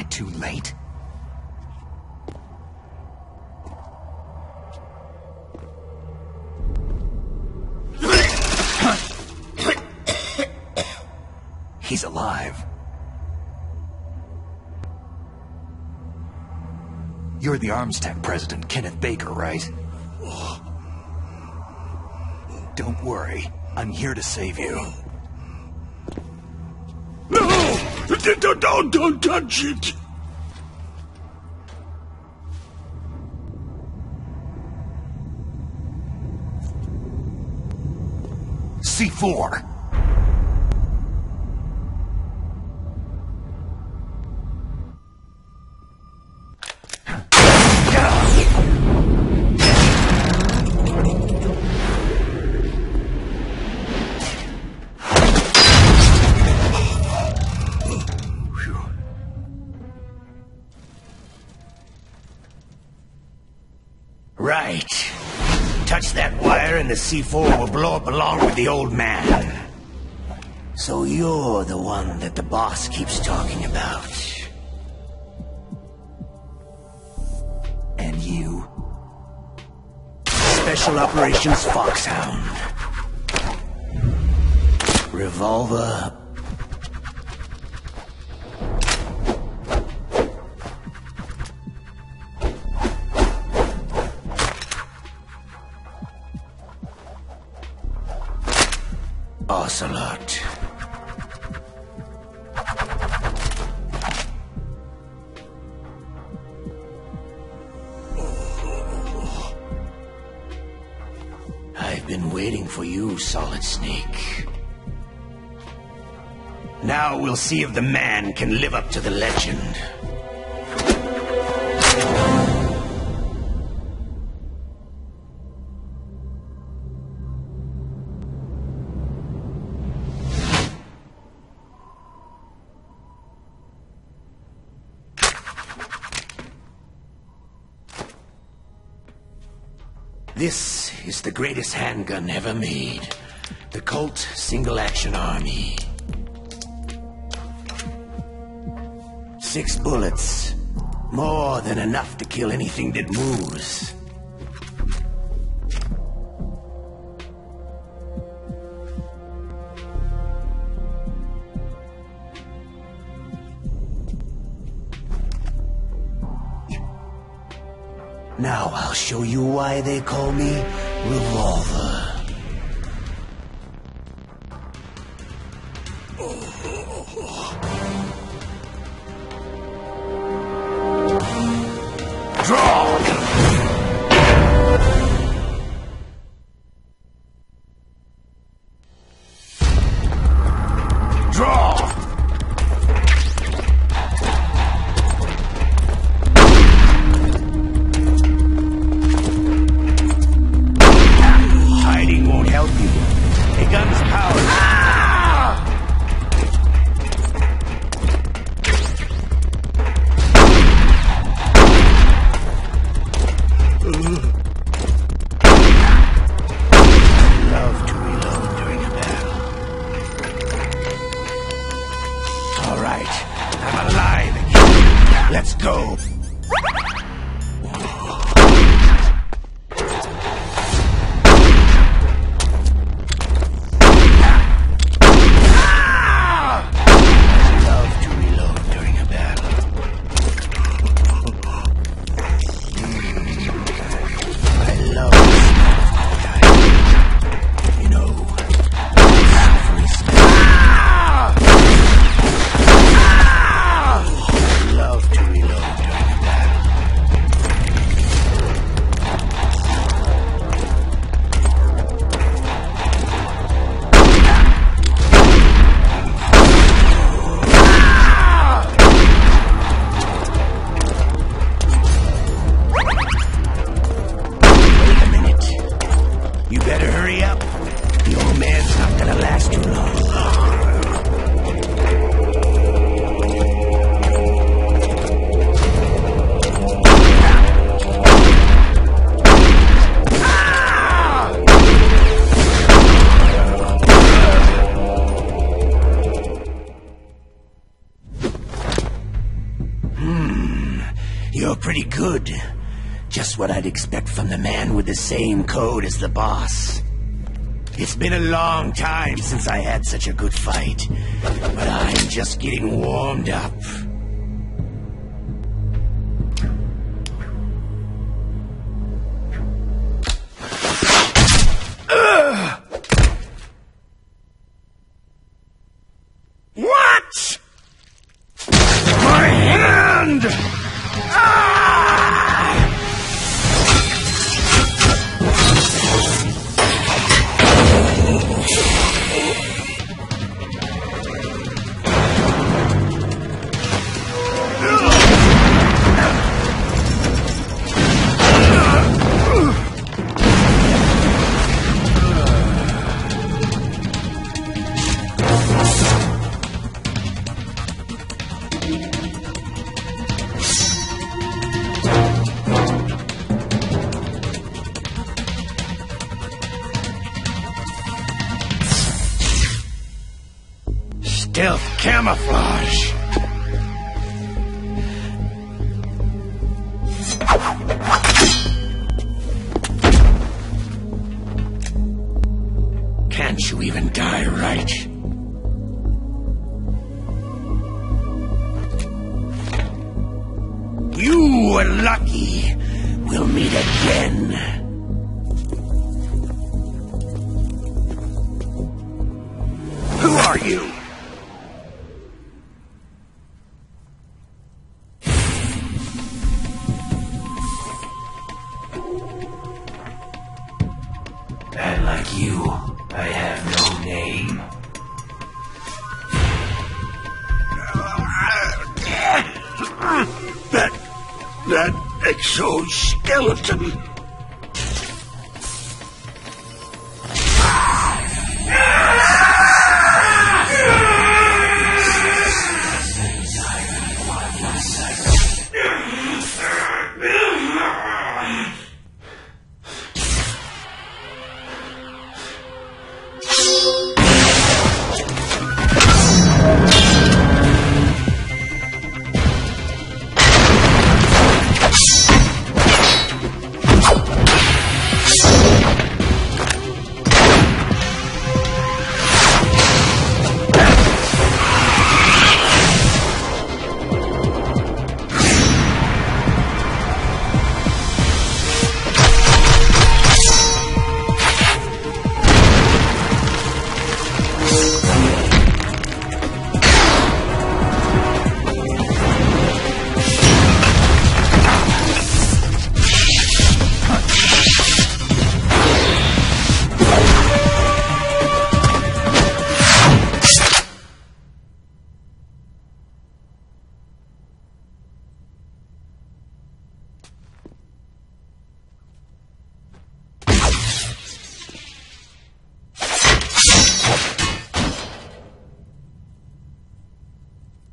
too late? He's alive. You're the Arms Tech president, Kenneth Baker, right? Don't worry. I'm here to save you. No! Don't touch it! C4! Right. Touch that wire and the C4 will blow up along with the old man. So you're the one that the boss keeps talking about. And you? Special Operations Foxhound. Revolver. Ocelot. I've been waiting for you, Solid Snake. Now we'll see if the man can live up to the legend. This is the greatest handgun ever made. The Colt Single Action Army. 6 bullets. More than enough to kill anything that moves. Now I'll show you why they call me Revolver. Draw! Draw! Hiding won't help you. A gun's power. Love to reload during a battle. All right, I'm alive again. Let's go. pretty good. Just what I'd expect from the man with the same code as the boss. It's been a long time since I had such a good fight, but I'm just getting warmed up. What? My hand! Stealth camouflage. Can't you even die right? You were lucky. We'll meet again. Who are you? And like you, I have no name. That exoskeleton.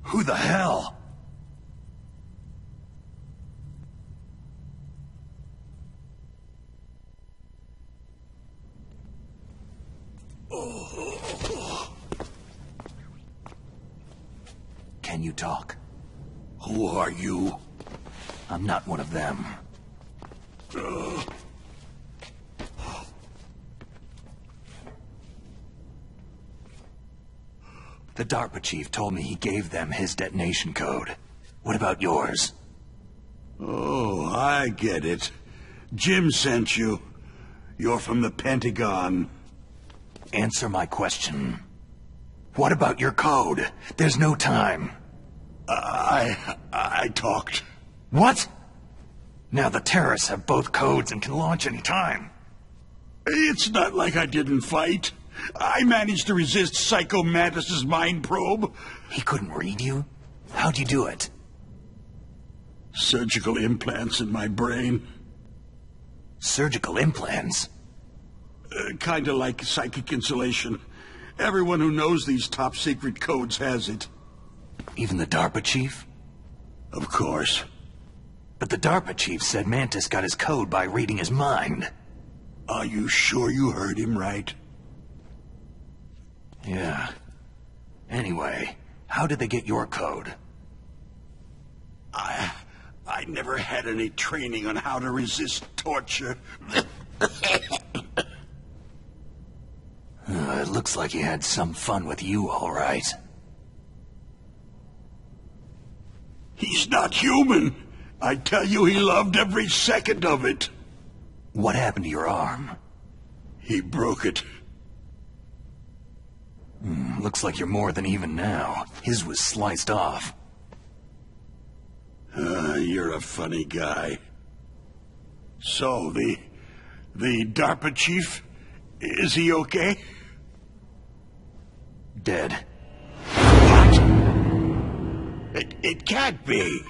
Who the hell? Can you talk? Who are you? I'm not one of them. The DARPA chief told me he gave them his detonation code. What about yours? Oh, I get it. Jim sent you. You're from the Pentagon. Answer my question. What about your code? There's no time. I talked. What? Now the terrorists have both codes and can launch any time. It's not like I didn't fight. I managed to resist Psycho Mantis's mind probe. He couldn't read you? How'd you do it? Surgical implants in my brain. Surgical implants? Kinda like psychic insulation. Everyone who knows these top-secret codes has it. Even the DARPA chief? Of course. But the DARPA chief said Mantis got his code by reading his mind. Are you sure you heard him right? Yeah. Anyway, how did they get your code? I I never had any training on how to resist torture. It looks like he had some fun with you, all right. He's not human. I tell you, he loved every second of it. What happened to your arm? He broke it. Looks like you're more than even now. His was sliced off. You're a funny guy. So, the DARPA chief, is he okay? Dead. What? It can't be.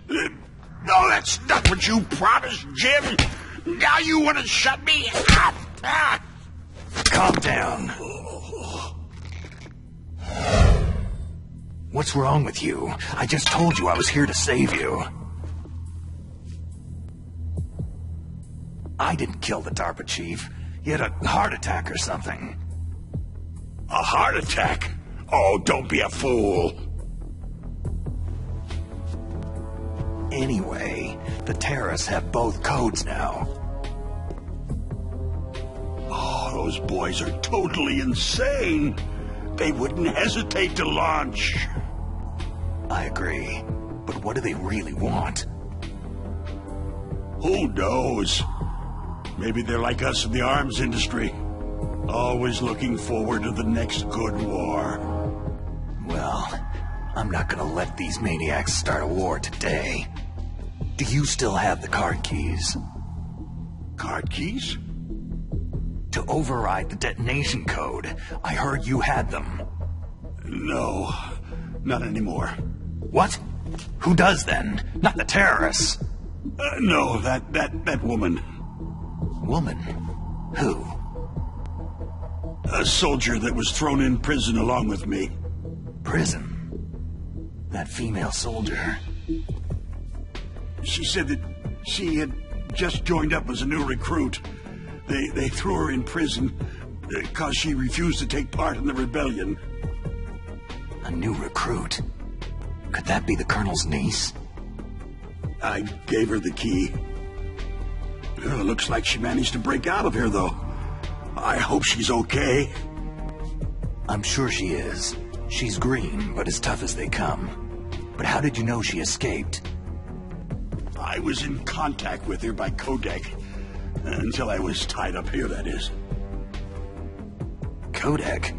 No, that's not what you promised, Jim. Now you want to shut me up? Calm down. What's wrong with you? I just told you I was here to save you. I didn't kill the DARPA chief. He had a heart attack or something. A heart attack? Oh, don't be a fool. Anyway, the terrorists have both codes now. Oh, those boys are totally insane. They wouldn't hesitate to launch. I agree. But what do they really want? Who knows? Maybe they're like us in the arms industry. Always looking forward to the next good war. Well, I'm not gonna let these maniacs start a war today. Do you still have the card keys? Card keys? To override the detonation code. I heard you had them. No, not anymore. What? Who does then? Not the terrorists. No, that woman. Woman? Who? A soldier that was thrown in prison along with me. Prison? That female soldier. She said that she had just joined up as a new recruit. They threw her in prison because she refused to take part in the rebellion. A new recruit? Could that be the Colonel's niece? I gave her the key. Looks like she managed to break out of here, though. I hope she's okay. I'm sure she is. She's green, but as tough as they come. But how did you know she escaped? I was in contact with her by codec. Until I was tied up here, that is. Codec?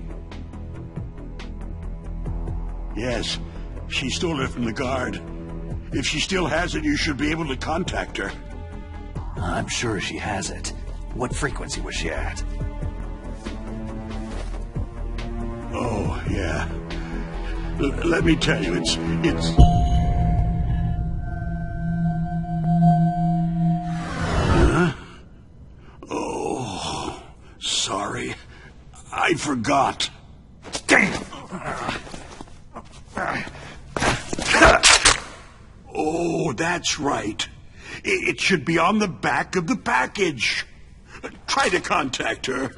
Yes. She stole it from the guard. If she still has it, you should be able to contact her. I'm sure she has it. What frequency was she at? Oh, yeah. Let me tell you, it's... Huh? Oh, sorry. I forgot. Damn! Oh, that's right. It should be on the back of the package. Try to contact her.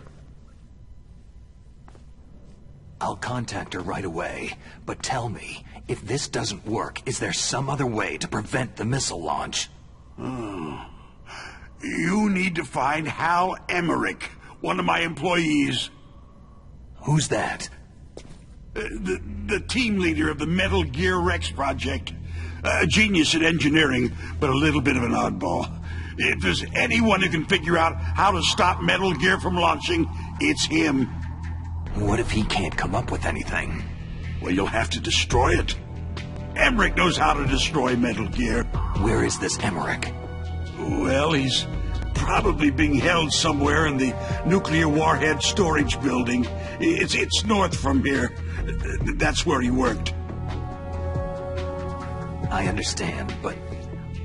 I'll contact her right away. But tell me, if this doesn't work, is there some other way to prevent the missile launch? You need to find Hal Emmerich, one of my employees. Who's that? The team leader of the Metal Gear Rex project. A genius at engineering, but a little bit of an oddball. If there's anyone who can figure out how to stop Metal Gear from launching, it's him. What if he can't come up with anything? Well, you'll have to destroy it. Emmerich knows how to destroy Metal Gear. Where is this Emmerich? Well, he's probably being held somewhere in the nuclear warhead storage building. It's north from here. That's where he worked. I understand, but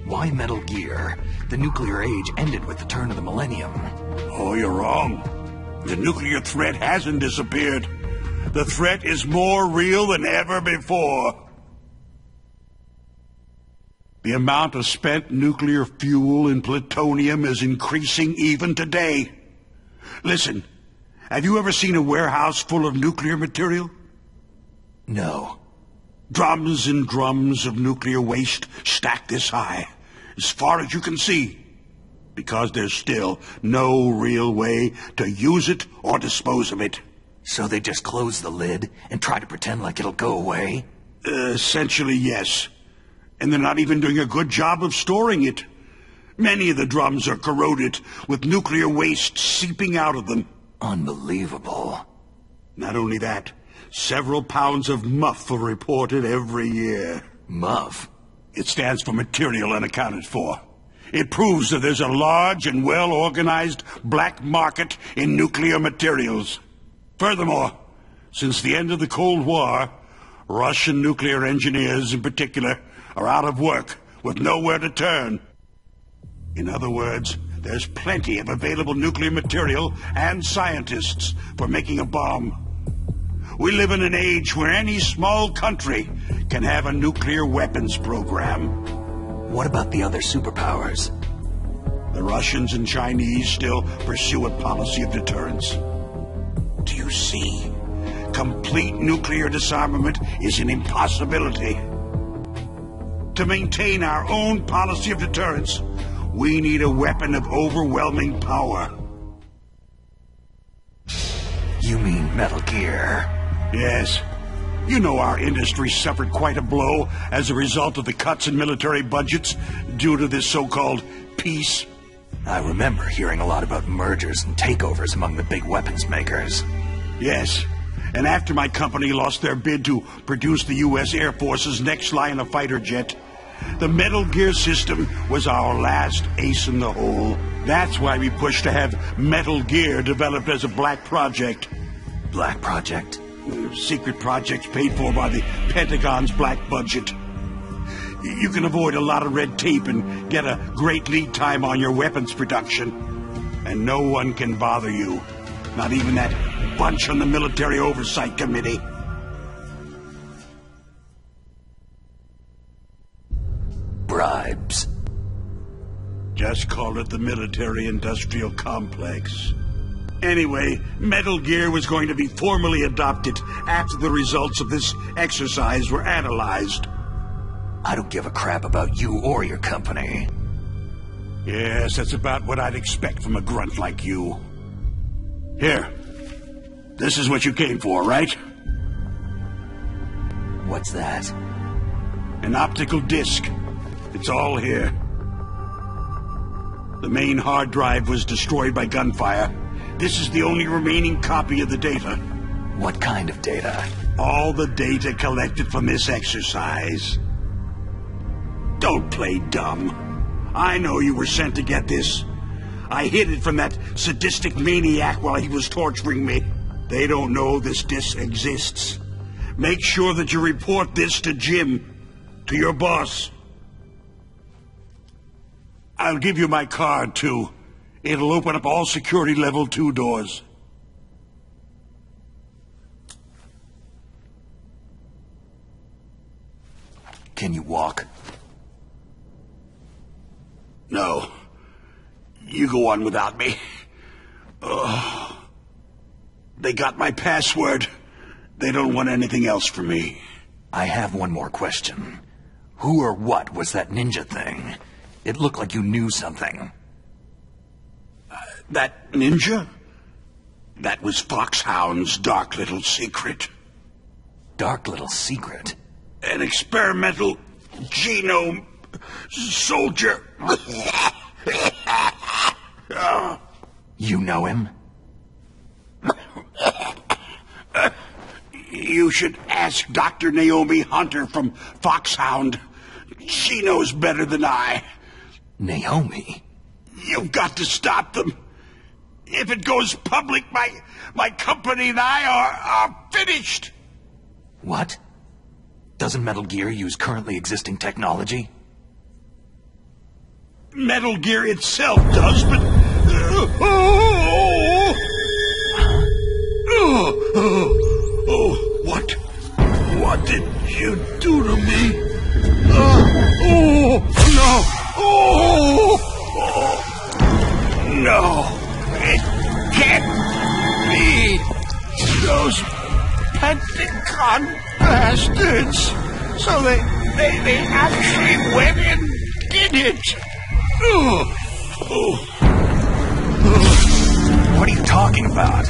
why Metal Gear? The nuclear age ended with the turn of the millennium. Oh, you're wrong. The nuclear threat hasn't disappeared. The threat is more real than ever before. The amount of spent nuclear fuel and plutonium is increasing even today. Listen, have you ever seen a warehouse full of nuclear material? No. Drums and drums of nuclear waste stacked this high. as far as you can see. Because there's still no real way to use it or dispose of it. So they just close the lid and try to pretend like it'll go away? Essentially, yes. And they're not even doing a good job of storing it. Many of the drums are corroded, with nuclear waste seeping out of them. Unbelievable. Not only that, several pounds of muff are reported every year. Muff? It stands for material unaccounted for. It proves that there's a large and well-organized black market in nuclear materials. Furthermore, since the end of the Cold War, Russian nuclear engineers in particular are out of work with nowhere to turn. In other words, there's plenty of available nuclear material and scientists for making a bomb. We live in an age where any small country can have a nuclear weapons program. What about the other superpowers? The Russians and Chinese still pursue a policy of deterrence. Do you see? Complete nuclear disarmament is an impossibility. To maintain our own policy of deterrence, we need a weapon of overwhelming power. You mean Metal Gear? Yes. You know our industry suffered quite a blow as a result of the cuts in military budgets due to this so-called peace. I remember hearing a lot about mergers and takeovers among the big weapons makers. Yes. And after my company lost their bid to produce the U.S. Air Force's next line of fighter jet, the Metal Gear system was our last ace in the hole. That's why we pushed to have Metal Gear developed as a black project. Black project? Secret projects paid for by the Pentagon's black budget. You can avoid a lot of red tape and get a great lead time on your weapons production. And no one can bother you. Not even that bunch on the Military Oversight Committee. Bribes. Just call it the military-industrial complex. Anyway, Metal Gear was going to be formally adopted after the results of this exercise were analyzed. I don't give a crap about you or your company. Yes, that's about what I'd expect from a grunt like you. Here. This is what you came for, right? What's that? An optical disc. It's all here. The main hard drive was destroyed by gunfire. This is the only remaining copy of the data. What kind of data? All the data collected from this exercise. Don't play dumb. I know you were sent to get this. I hid it from that sadistic maniac while he was torturing me. They don't know this disc exists. Make sure that you report this to Jim, to your boss. I'll give you my card, too. It'll open up all security level 2 doors. Can you walk? No. You go on without me. Oh. They got my password. They don't want anything else from me. I have one more question. Who or what was that ninja thing? It looked like you knew something. That ninja? That was Foxhound's dark little secret. Dark little secret? An experimental genome soldier. You know him? You should ask Dr. Naomi Hunter from Foxhound. She knows better than I. Naomi? You've got to stop them. If it goes public, my company and I are finished. What? Doesn't Metal Gear use currently existing technology? Metal Gear itself does, but... What did you do to me? No, it can't be. Those Pentagon bastards. So they actually went and did it. What are you talking about?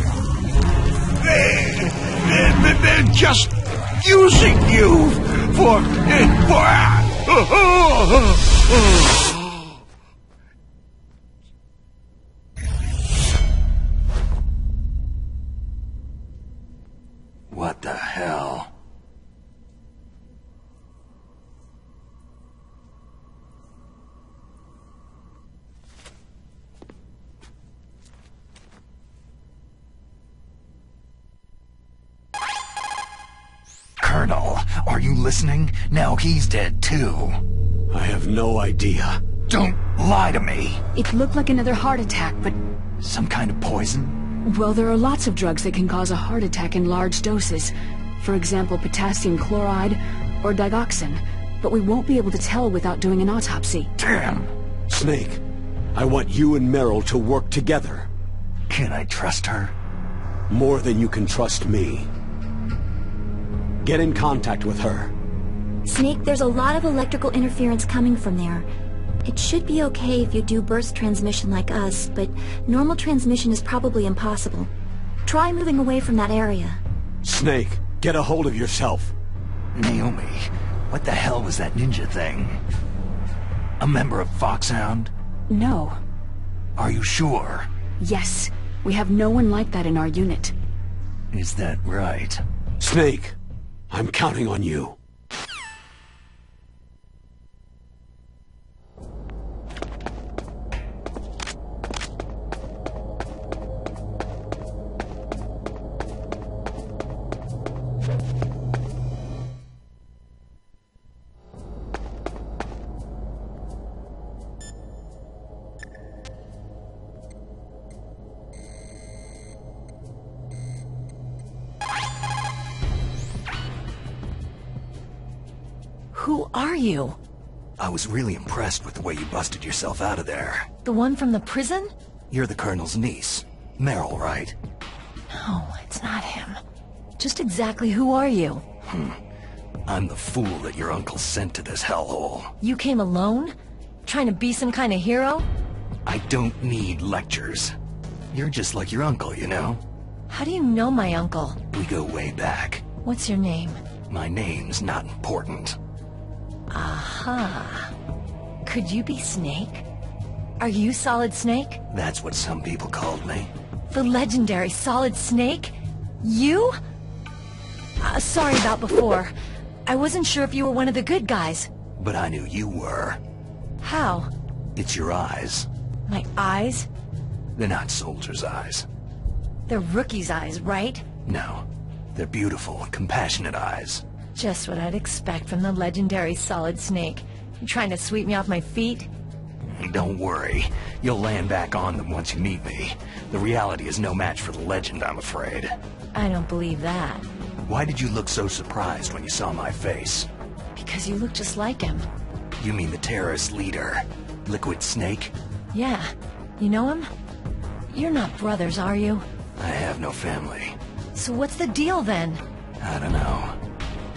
They're just using you for... What the hell? Colonel, are you listening? Now he's dead too. I have no idea. Don't lie to me. It looked like another heart attack, but... Some kind of poison? Well, there are lots of drugs that can cause a heart attack in large doses. For example, potassium chloride or digoxin. But we won't be able to tell without doing an autopsy. Damn. Snake, I want you and Meryl to work together. Can I trust her? More than you can trust me. Get in contact with her. Snake, there's a lot of electrical interference coming from there. It should be okay if you do burst transmission like us, but normal transmission is probably impossible. Try moving away from that area. Snake, get a hold of yourself. Naomi, what the hell was that ninja thing? A member of Foxhound? No. Are you sure? Yes. We have no one like that in our unit. Is that right? Snake, I'm counting on you. Who are you? I was really impressed with the way you busted yourself out of there. The one from the prison? You're the Colonel's niece. Meryl, right? No, it's not him. Just exactly who are you? I'm the fool that your uncle sent to this hellhole. You came alone? Trying to be some kind of hero? I don't need lectures. You're just like your uncle, you know? How do you know my uncle? We go way back. What's your name? My name's not important. Aha. Could you be Snake? Are you Solid Snake? That's what some people called me. The legendary Solid Snake? You? Sorry about before. I wasn't sure if you were one of the good guys. But I knew you were. How? It's your eyes. My eyes? They're not soldiers' eyes. They're rookie's eyes, right? No. They're beautiful, compassionate eyes. Just what I'd expect from the legendary Solid Snake. You trying to sweep me off my feet? Don't worry. You'll land back on them once you meet me. The reality is no match for the legend, I'm afraid. I don't believe that. Why did you look so surprised when you saw my face? Because you look just like him. You mean the terrorist leader, Liquid Snake? Yeah. You know him? You're not brothers, are you? I have no family. So what's the deal then? I don't know.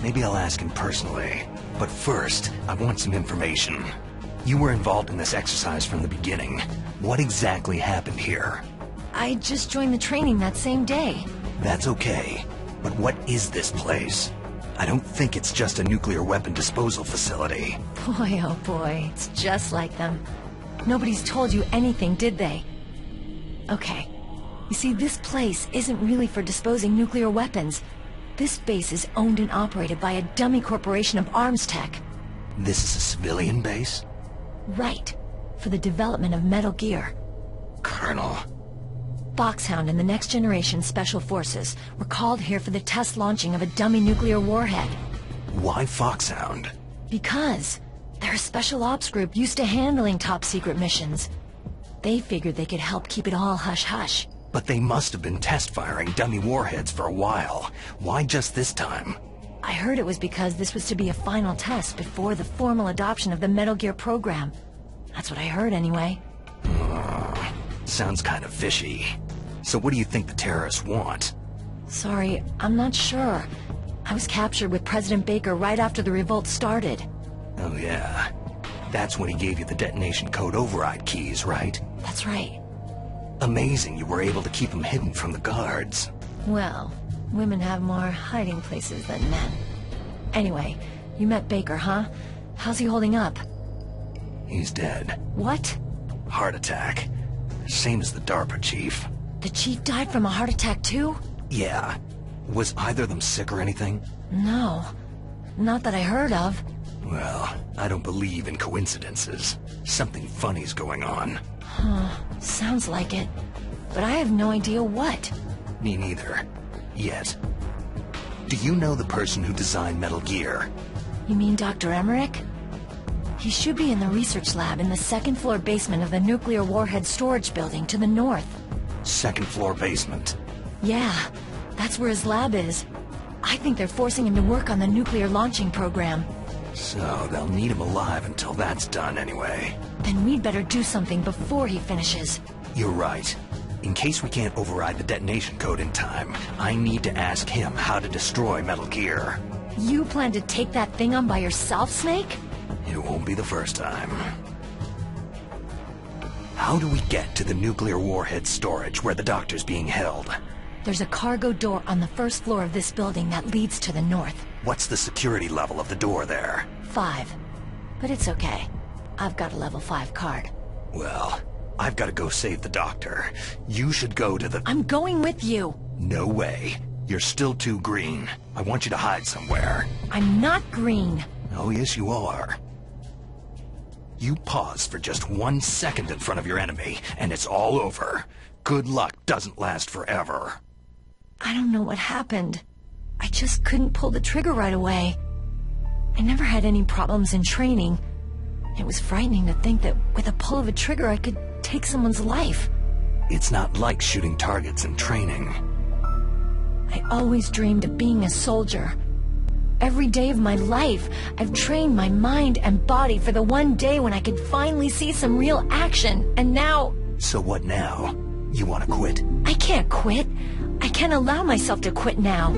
Maybe I'll ask him personally. But first, I want some information. You were involved in this exercise from the beginning. What exactly happened here? I just joined the training that same day. That's okay. But what is this place? I don't think it's just a nuclear weapon disposal facility. Boy, oh boy, it's just like them. Nobody's told you anything, did they? Okay. You see, this place isn't really for disposing nuclear weapons. This base is owned and operated by a dummy corporation of arms tech. This is a civilian base? Right. For the development of Metal Gear. Colonel. Foxhound and the Next Generation Special Forces were called here for the test launching of a dummy nuclear warhead. Why Foxhound? Because they're a special ops group used to handling top-secret missions. They figured they could help keep it all hush-hush. But they must have been test-firing dummy warheads for a while. Why just this time? I heard it was because this was to be a final test before the formal adoption of the Metal Gear program. That's what I heard anyway. Sounds kind of fishy. So what do you think the terrorists want? Sorry, I'm not sure. I was captured with President Baker right after the revolt started. Oh yeah. That's when he gave you the detonation code override keys, right? That's right. Amazing you were able to keep him hidden from the guards. Well, women have more hiding places than men. Anyway, you met Baker, huh? How's he holding up? He's dead. What? Heart attack. Same as the DARPA chief. The chief died from a heart attack too? Yeah. Was either of them sick or anything? No. Not that I heard of. Well, I don't believe in coincidences. Something funny's going on. Huh. Sounds like it. But I have no idea what. Me neither. Yet. Do you know the person who designed Metal Gear? You mean Dr. Emmerich? He should be in the research lab in the second-floor basement of the nuclear warhead storage building to the north. Second floor basement. Yeah, that's where his lab is. I think they're forcing him to work on the nuclear launching program. So they'll need him alive until that's done anyway. Then we'd better do something before he finishes. You're right. In case we can't override the detonation code in time, I need to ask him how to destroy Metal Gear. You plan to take that thing on by yourself, Snake? It won't be the first time. How do we get to the nuclear warhead storage where the doctor's being held? There's a cargo door on the first floor of this building that leads to the north. What's the security level of the door there? 5. But it's okay. I've got a level 5 card. Well, I've got to go save the doctor. You should go to the... I'm going with you! No way. You're still too green. I want you to hide somewhere. I'm not green. Oh, yes, you are. You pause for just 1 second in front of your enemy, and it's all over. Good luck doesn't last forever. I don't know what happened. I just couldn't pull the trigger right away. I never had any problems in training. It was frightening to think that with a pull of a trigger I could take someone's life. It's not like shooting targets in training. I always dreamed of being a soldier. Every day of my life, I've trained my mind and body for the one day when I could finally see some real action, and now... So what now? You want to quit? I can't quit. I can't allow myself to quit now.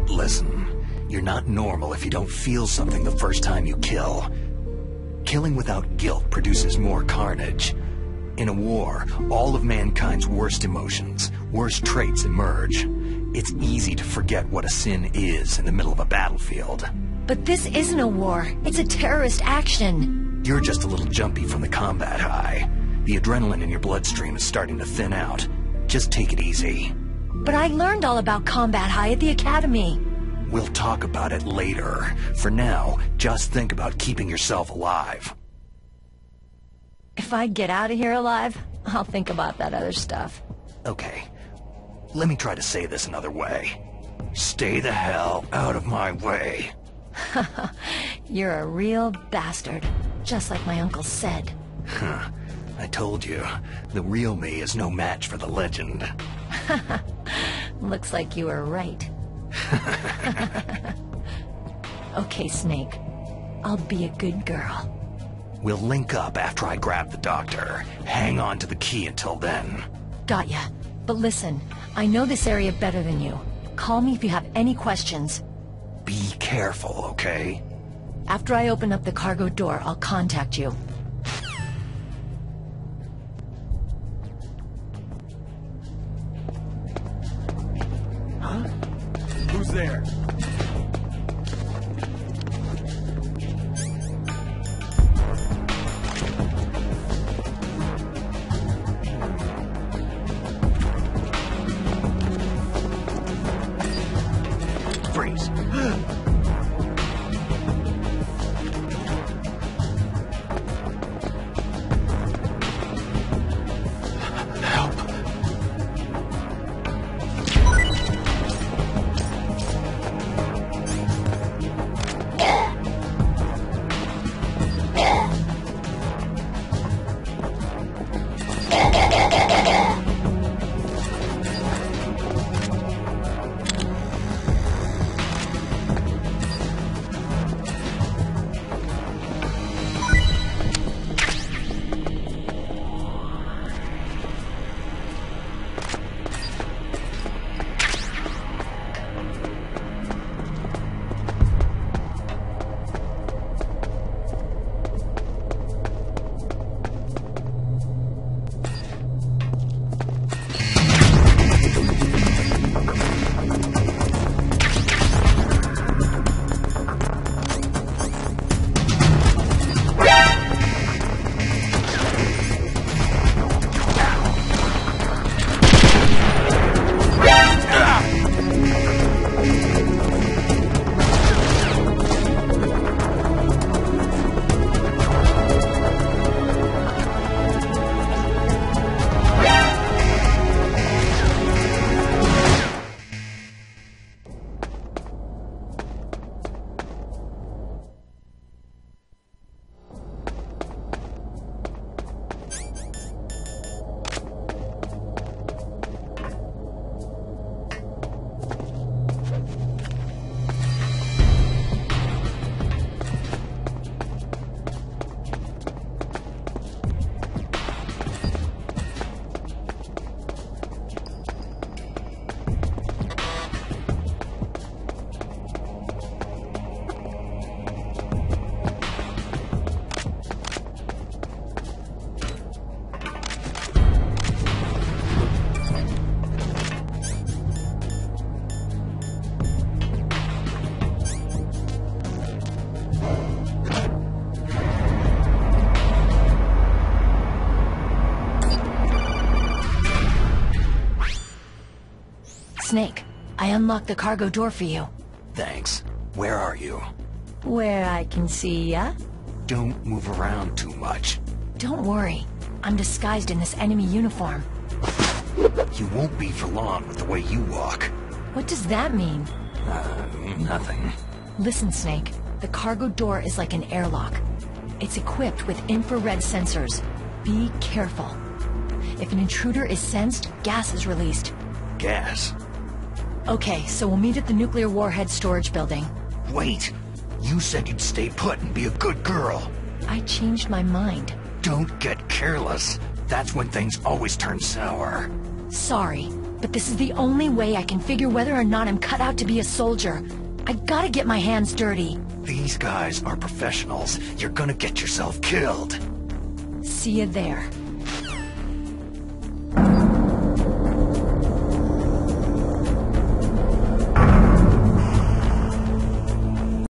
Listen, you're not normal if you don't feel something the first time you kill. Killing without guilt produces more carnage. In a war, all of mankind's worst emotions, worst traits emerge. It's easy to forget what a sin is in the middle of a battlefield. But this isn't a war. It's a terrorist action. You're just a little jumpy from the combat high. The adrenaline in your bloodstream is starting to thin out. Just take it easy. But I learned all about combat high at the academy. We'll talk about it later. For now, just think about keeping yourself alive. If I get out of here alive, I'll think about that other stuff. Okay. Let me try to say this another way. Stay the hell out of my way. You're a real bastard, just like my uncle said. Huh. I told you, the real me is no match for the legend. Looks like you were right. Okay, Snake. I'll be a good girl. We'll link up after I grab the doctor. Hang on to the key until then. Got ya. But listen, I know this area better than you. Call me if you have any questions. Be careful, okay? After I open up the cargo door, I'll contact you. Huh? Who's there? Freeze. unlocked the cargo door for you. Thanks. Where are you? Where I can see ya? Don't move around too much. Don't worry. I'm disguised in this enemy uniform. You won't be for long with the way you walk. What does that mean? Nothing. Listen, Snake. The cargo door is like an airlock. It's equipped with infrared sensors. Be careful. If an intruder is sensed, gas is released. Gas? Okay, so we'll meet at the nuclear warhead storage building. Wait! You said you'd stay put and be a good girl. I changed my mind. Don't get careless. That's when things always turn sour. Sorry, but this is the only way I can figure whether or not I'm cut out to be a soldier. I gotta get my hands dirty. These guys are professionals. You're gonna get yourself killed. See you there.